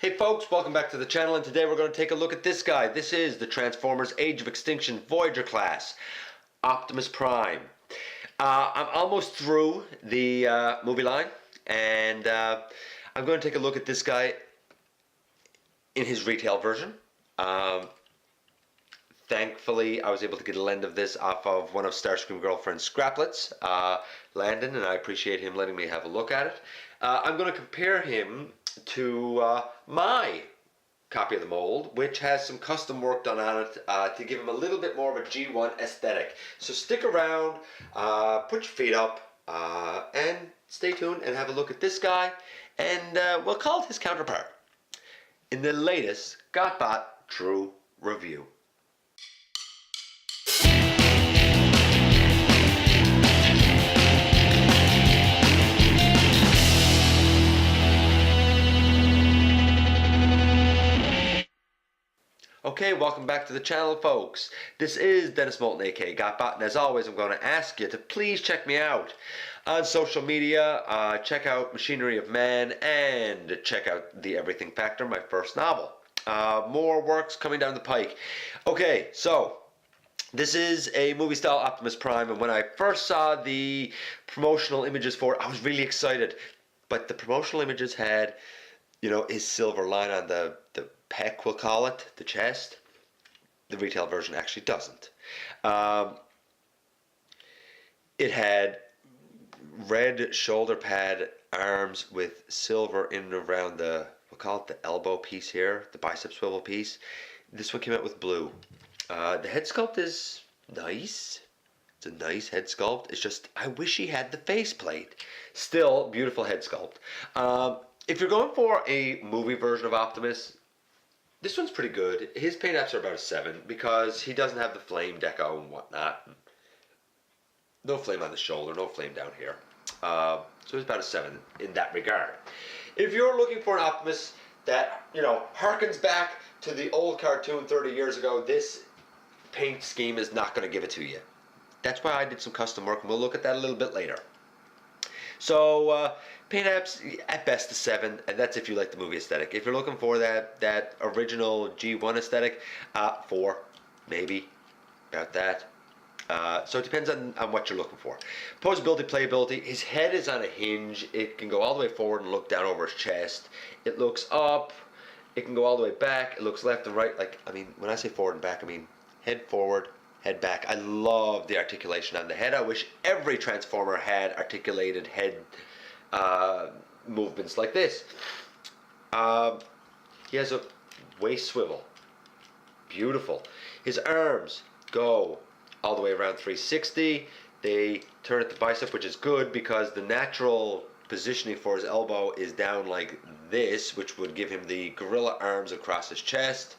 Hey folks, welcome back to the channel, and today we're going to take a look at this guy. This is the Transformers Age of Extinction Voyager class, Optimus Prime. I'm almost through the movie line, and I'm going to take a look at this guy in his retail version. Thankfully, I was able to get a lend of this off of one of Starscream Girlfriend's scraplets, Landon, and I appreciate him letting me have a look at it. I'm going to compare him to my copy of the mold, which has some custom work done on it to give him a little bit more of a G1 aesthetic. So stick around, put your feet up, and stay tuned and have a look at this guy, and we'll call it his counterpart in the latest GotBot True Review. Okay, welcome back to the channel, folks. This is Dennis Moulton, aka GotBot, and as always, I'm going to ask you to please check me out on social media. Check out Machinery of Man, and check out The Everything Factor, my first novel. More works coming down the pike. Okay, so this is a movie-style Optimus Prime, and when I first saw the promotional images for it, I was really excited. But the promotional images had, you know, his silver line on the pec, we'll call it, the chest. The retail version actually doesn't. It had red shoulder pad arms with silver in and around the, we'll call it the elbow piece here, the bicep swivel piece. This one came out with blue. The head sculpt is nice. It's a nice head sculpt. It's just, I wish he had the faceplate. Still, beautiful head sculpt. If you're going for a movie version of Optimus, this one's pretty good. His paint apps are about a 7 because he doesn't have the flame deco and whatnot. No flame on the shoulder, no flame down here. So it's about a 7 in that regard. If you're looking for an Optimus that, you know, harkens back to the old cartoon 30 years ago, this paint scheme is not going to give it to you. That's why I did some custom work, and we'll look at that a little bit later. So, paint apps, at best a 7, and that's if you like the movie aesthetic. If you're looking for that original G1 aesthetic, 4, maybe, about that. So it depends on what you're looking for. Posability, playability, his head is on a hinge. It can go all the way forward and look down over his chest. It looks up, it can go all the way back, it looks left and right. Like, I mean, when I say forward and back, I mean head forward, head back. I love the articulation on the head. I wish every Transformer had articulated head movements like this. He has a waist swivel. Beautiful. His arms go all the way around 360. They turn at the bicep, which is good because the natural positioning for his elbow is down like this, which would give him the gorilla arms across his chest.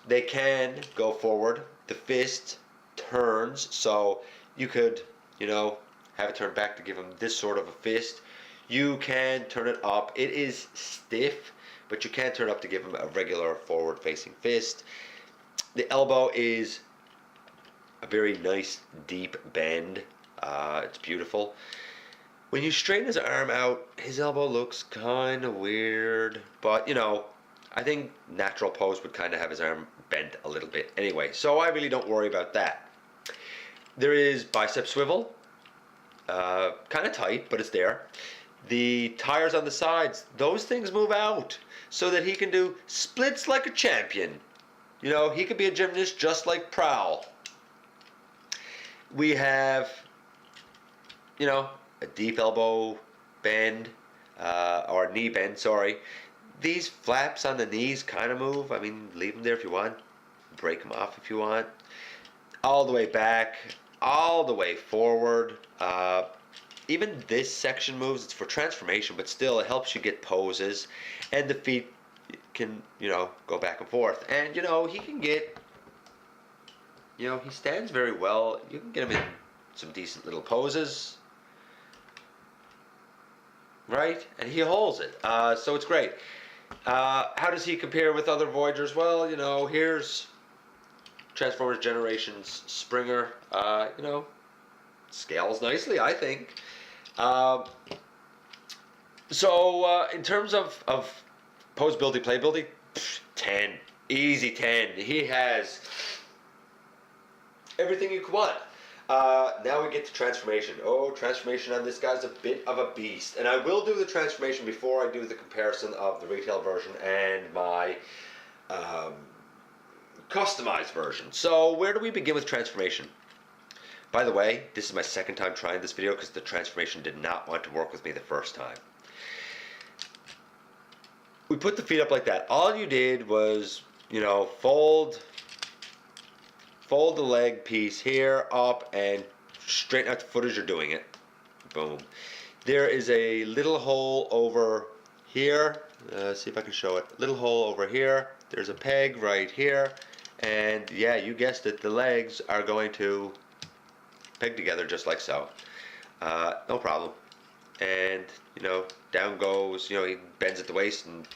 They can go forward. The fist turns, so you could, you know, have it turned back to give him this sort of a fist. You can turn it up. It is stiff, but you can turn it up to give him a regular forward-facing fist. The elbow is a very nice, deep bend. It's beautiful. When you straighten his arm out, his elbow looks kind of weird, but, you know, I think natural pose would kind of have his arm bent a little bit anyway, so I really don't worry about that. There is bicep swivel, kind of tight, but it's there. The tires on the sides, those things move out so that he can do splits like a champion. You know, he could be a gymnast just like Prowl. We have, you know, a deep elbow bend, or knee bend, sorry. These flaps on the knees kind of move. I mean, leave them there if you want. Break them off if you want. All the way back, all the way forward. Even this section moves. It's for transformation, but still it helps you get poses. And the feet can, you know, go back and forth. And, you know, he can get, you know, he stands very well. You can get him in some decent little poses. Right? And he holds it. So it's great. How does he compare with other Voyagers? Well, you know, here's Transformers Generations Springer. You know, scales nicely, I think. So in terms of Pose buildy, play buildy, 10. Easy 10. He has everything you could want. Now we get to transformation. Oh, transformation on this guy's a bit of a beast. And I will do the transformation before I do the comparison of the retail version and my customized version. So where do we begin with transformation? By the way, this is my second time trying this video because the transformation did not want to work with me the first time. We put the feet up like that. All you did was, you know, fold the leg piece here up and straighten out the foot as you're doing it. Boom. There is a little hole over here. See if I can show it. Little hole over here. There's a peg right here. And yeah, you guessed it. The legs are going to peg together just like so. No problem. And, you know, down goes, you know, he bends at the waist and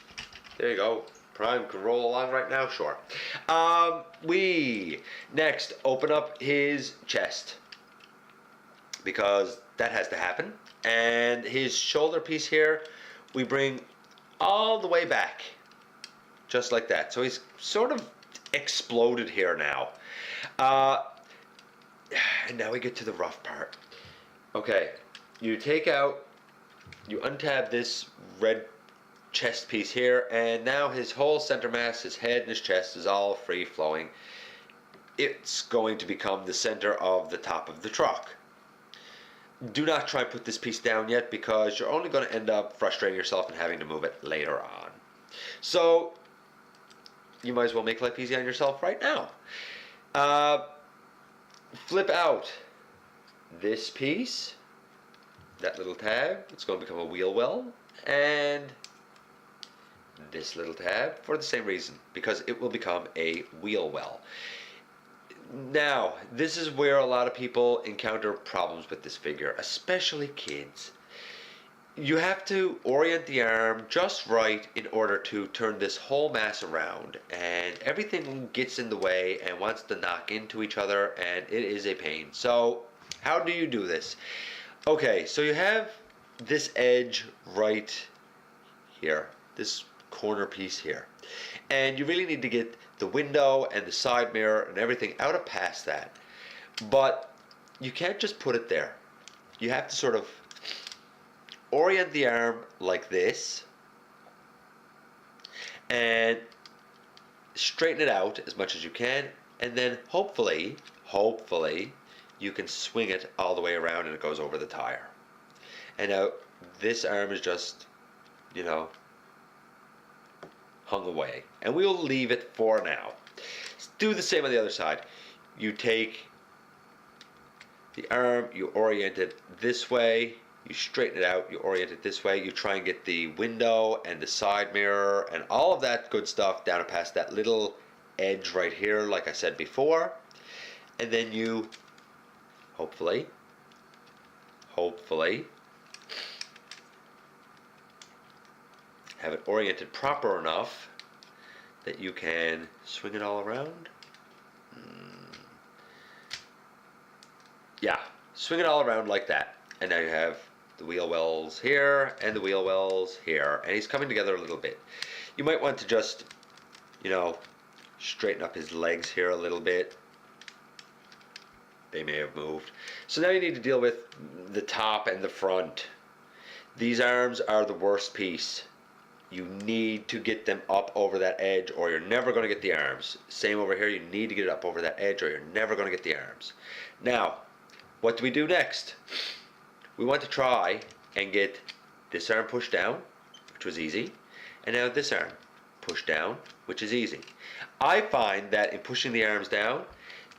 there you go. Prime can roll along right now, sure. We next open up his chest because that has to happen. And his shoulder piece here, we bring all the way back, just like that. So he's sort of exploded here now. And now we get to the rough part. Okay, you untab this red chest piece here, and now his whole center mass, his head and his chest is all free flowing. It's going to become the center of the top of the truck. Do not try and put this piece down yet because you're only going to end up frustrating yourself and having to move it later on. So you might as well make life easy on yourself right now. Flip out this piece, that little tab, it's going to become a wheel well, and this little tab for the same reason, because it will become a wheel well. Now, this is where a lot of people encounter problems with this figure, especially kids. You have to orient the arm just right in order to turn this whole mass around, and everything gets in the way and wants to knock into each other, and it is a pain. So how do you do this? Okay, so you have this edge right here, this corner piece here, and you really need to get the window and the side mirror and everything out of past that, but you can't just put it there. You have to sort of orient the arm like this and straighten it out as much as you can, and then hopefully you can swing it all the way around and it goes over the tire. And now this arm is just, you know, hung away, and we'll leave it for now. Do the same on the other side. You take the arm, you orient it this way, you straighten it out, you orient it this way, you try and get the window and the side mirror and all of that good stuff down past that little edge right here, like I said before, and then you hopefully have it oriented proper enough that you can swing it all around. Yeah, swing it all around like that. And now you have the wheel wells here and the wheel wells here, and he's coming together a little bit. You might want to just, you know, straighten up his legs here a little bit. They may have moved. So now you need to deal with the top and the front. These arms are the worst piece. You need to get them up over that edge or you're never going to get the arms. Same over here, you need to get it up over that edge or you're never going to get the arms. Now, what do we do next? We want to try and get this arm pushed down, which was easy, and now this arm pushed down, which is easy. I find that in pushing the arms down,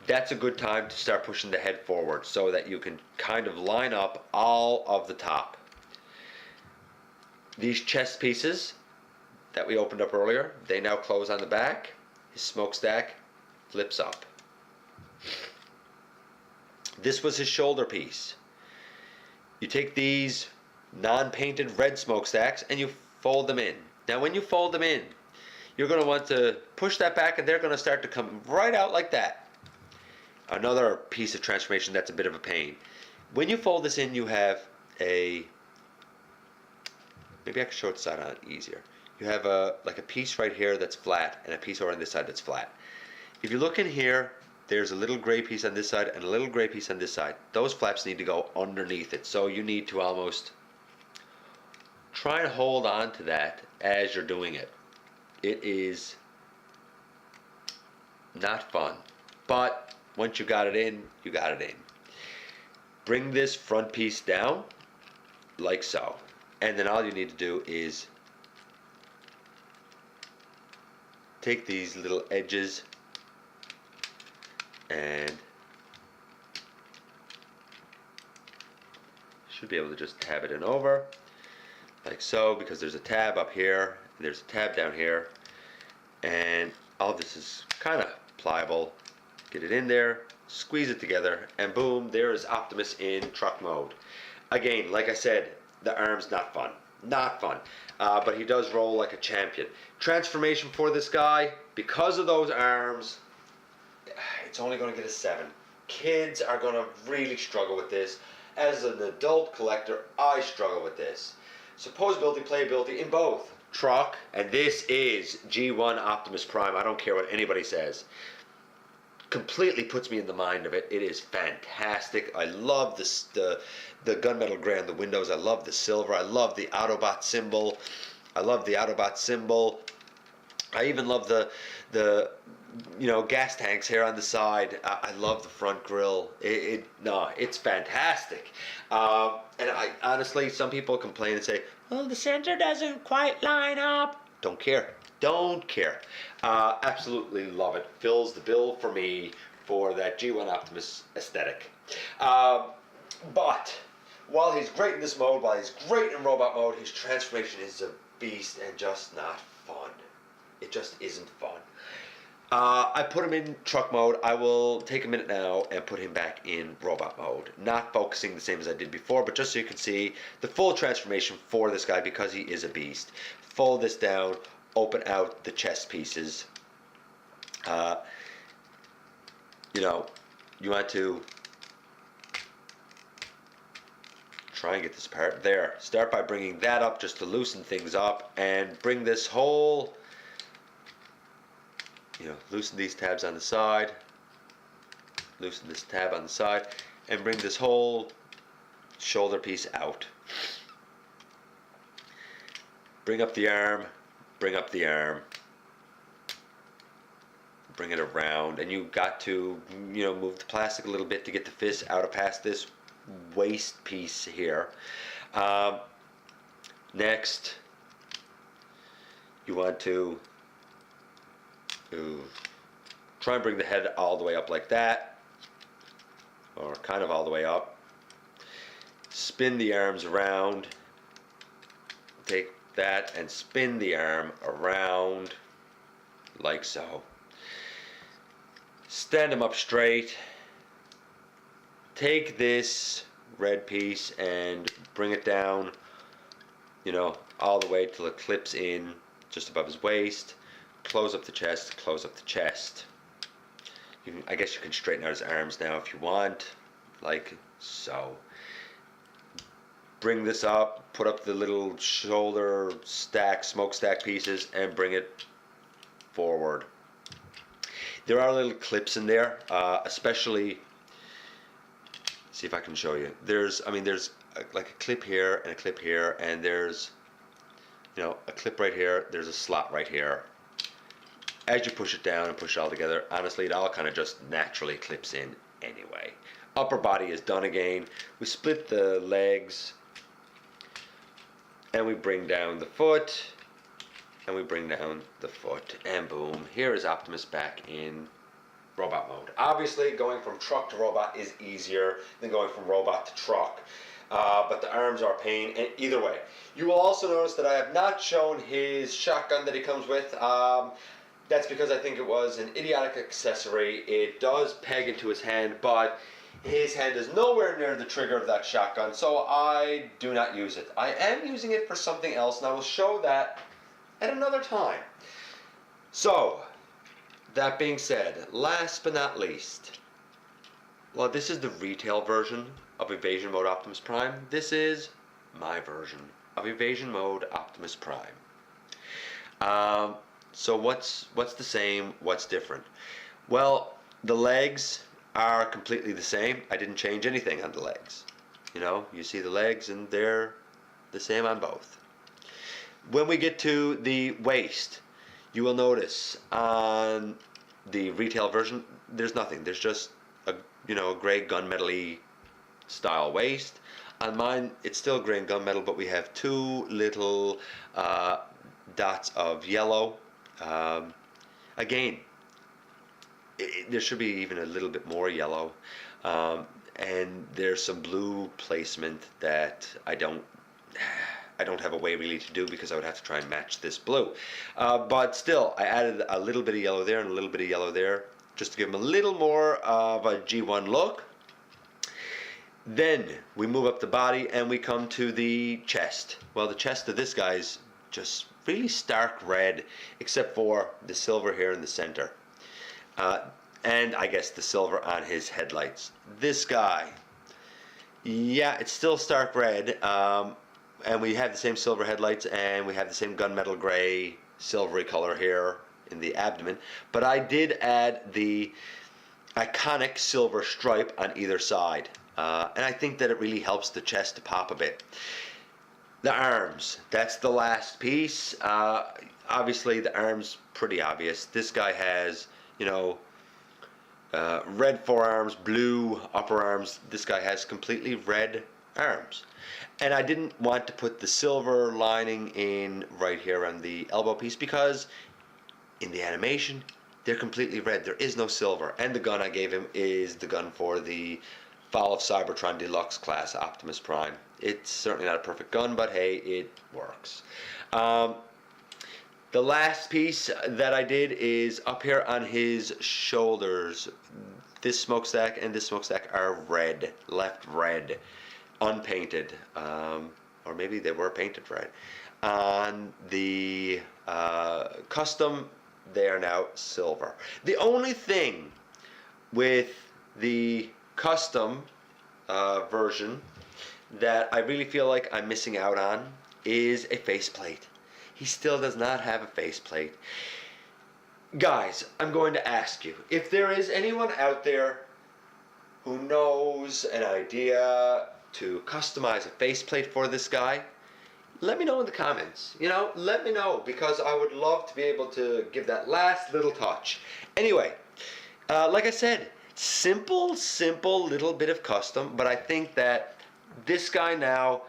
that's a good time to start pushing the head forward so that you can kind of line up all of the top. These chest pieces that we opened up earlier, they now close on the back. His smokestack flips up. This was his shoulder piece. You take these non-painted red smokestacks and you fold them in. Now when you fold them in, you're going to want to push that back and they're going to start to come right out like that. Another piece of transformation that's a bit of a pain. When you fold this in, you have a, maybe I can show it side on easier. you have like a piece right here that's flat and a piece over on this side that's flat. If you look in here, there's a little gray piece on this side and a little gray piece on this side. Those flaps need to go underneath it, so you need to almost try and hold on to that as you're doing it. It is not fun, but once you got it in, you got it in. Bring this front piece down like so, and then all you need to do is take these little edges and should be able to just tab it in over like so, because there's a tab up here and there's a tab down here, and all of this is kind of pliable. Get it in there, squeeze it together, and boom, there is Optimus in truck mode. Again, like I said, the arm's not fun. Not fun. But he does roll like a champion. Transformation for this guy, because of those arms, it's only going to get a 7. Kids are going to really struggle with this. As an adult collector, I struggle with this. So posability, playability in both. Truck, and this is G1 Optimus Prime. I don't care what anybody says. Completely puts me in the mind of it. It is fantastic. I love this, the gunmetal gray on the windows. I love the silver. I love the Autobot symbol. I love the Autobot symbol. I even love the gas tanks here on the side. I love the front grille. It's fantastic. And I honestly, some people complain and say, well, the center doesn't quite line up. Don't care. Don't care. Absolutely love it. Fills the bill for me for that G1 Optimus aesthetic. But while he's great in this mode, while he's great in robot mode, his transformation is a beast and just not fun. It just isn't fun. I put him in truck mode. I will take a minute now and put him back in robot mode. Not focusing the same as I did before, but just so you can see the full transformation for this guy, because he is a beast. Fold this down, open out the chest pieces. You want to try and get this part there. Start by bringing that up just to loosen things up, and bring this whole, loosen these tabs on the side, loosen this tab on the side, and bring this whole shoulder piece out. Bring up the arm, bring up the arm, bring it around, and you got to move the plastic a little bit to get the fist out of past this waist piece here. Next, you want to try and bring the head all the way up like that, or kind of all the way up. Spin the arms around. Take that and spin the arm around like so. Stand them up straight. Take this red piece and bring it down, all the way till it clips in just above his waist. Close up the chest, close up the chest. I guess you can straighten out his arms now if you want, like so. Bring this up, put up the little shoulder stack, smokestack pieces, and bring it forward. There are little clips in there, especially, see if I can show you. There's like a clip here and a clip here, and there's, a clip right here, there's a slot right here. As you push it down and push it all together, honestly, it all kind of just naturally clips in anyway. Upper body is done again. We split the legs, and we bring down the foot, and we bring down the foot, and boom, here is Optimus back in robot mode. Obviously, going from truck to robot is easier than going from robot to truck, but the arms are a pain, and either way. You will also notice that I have not shown his shotgun that he comes with. That's because I think it was an idiotic accessory. It does peg into his hand, but his hand is nowhere near the trigger of that shotgun, so I do not use it. I am using it for something else, and I will show that at another time. So, that being said, last but not least, well, this is the retail version of Evasion Mode Optimus Prime. This is my version of Evasion Mode Optimus Prime. So what's the same? What's different? Well, the legs are completely the same. I didn't change anything on the legs. You know, you see the legs and they're the same on both. When we get to the waist, you will notice on the retail version, there's nothing. There's just a a gray gunmetal-y style waist. On mine, it's still gray and gunmetal, but we have two little dots of yellow. Again, there should be even a little bit more yellow, and there's some blue placement that I don't have a way really to do because I would have to try and match this blue. But still, I added a little bit of yellow there and a little bit of yellow there just to give them a little more of a G1 look. Then we move up the body and we come to the chest. Well, the chest of this guy's just really stark red, except for the silver here in the center. And I guess the silver on his headlights. This guy, yeah, it's still stark red. And we have the same silver headlights and we have the same gunmetal gray silvery color here in the abdomen. But I did add the iconic silver stripe on either side. And I think that it really helps the chest to pop a bit. The arms, that's the last piece. Obviously the arms, pretty obvious. This guy has, red forearms, blue upper arms. This guy has completely red arms. And I didn't want to put the silver lining in right here on the elbow piece because in the animation, they're completely red. There is no silver. And the gun I gave him is the gun for the Fall of Cybertron Deluxe class Optimus Prime. It's certainly not a perfect gun, but hey, it works. The last piece that I did is up here on his shoulders. This smokestack and this smokestack are red, left red, unpainted, or maybe they were painted red. On the custom, they are now silver. The only thing with the custom version that I really feel like I'm missing out on is a faceplate. He still does not have a faceplate. Guys, I'm going to ask you, if there is anyone out there who knows an idea to customize a faceplate for this guy, let me know in the comments. Let me know, because I would love to be able to give that last little touch. Anyway, like I said, simple little bit of custom, but I think that this guy now,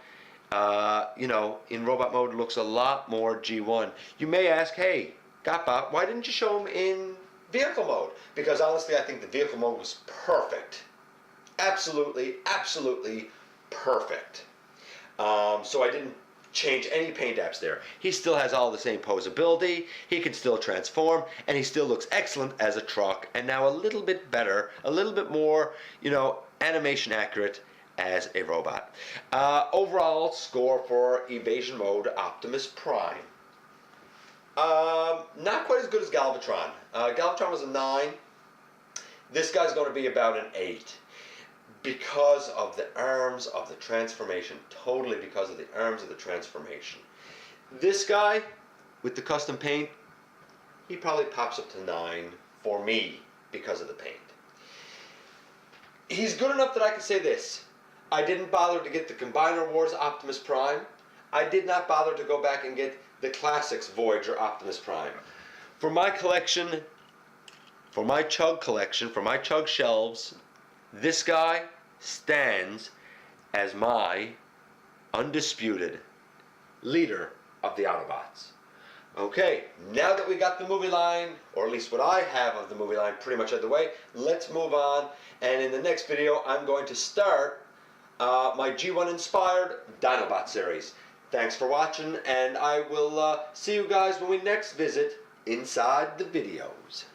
in robot mode looks a lot more G1. You may ask, hey, GotBot, why didn't you show him in vehicle mode? Because honestly, I think the vehicle mode was perfect. Absolutely perfect. So I didn't change any paint apps there. He still has all the same posability, he can still transform, and he still looks excellent as a truck, and now a little bit better, a little bit more, animation accurate as a robot. Overall score for Evasion mode Optimus Prime. Not quite as good as Galvatron. Galvatron was a 9. This guy's going to be about an 8. Because of the arms of the transformation. Totally because of the arms of the transformation. This guy, with the custom paint, he probably pops up to 9 for me because of the paint. He's good enough that I can say this. I didn't bother to get the Combiner Wars Optimus Prime. I did not bother to go back and get the Classics Voyager Optimus Prime. For my collection, for my Chug collection, for my Chug shelves, this guy stands as my undisputed leader of the Autobots. Okay, now that we got the movie line, or at least what I have of the movie line pretty much out of the way, let's move on. And in the next video, I'm going to start my G1 inspired Dinobot series. Thanks for watching, and I will see you guys when we next visit inside the videos.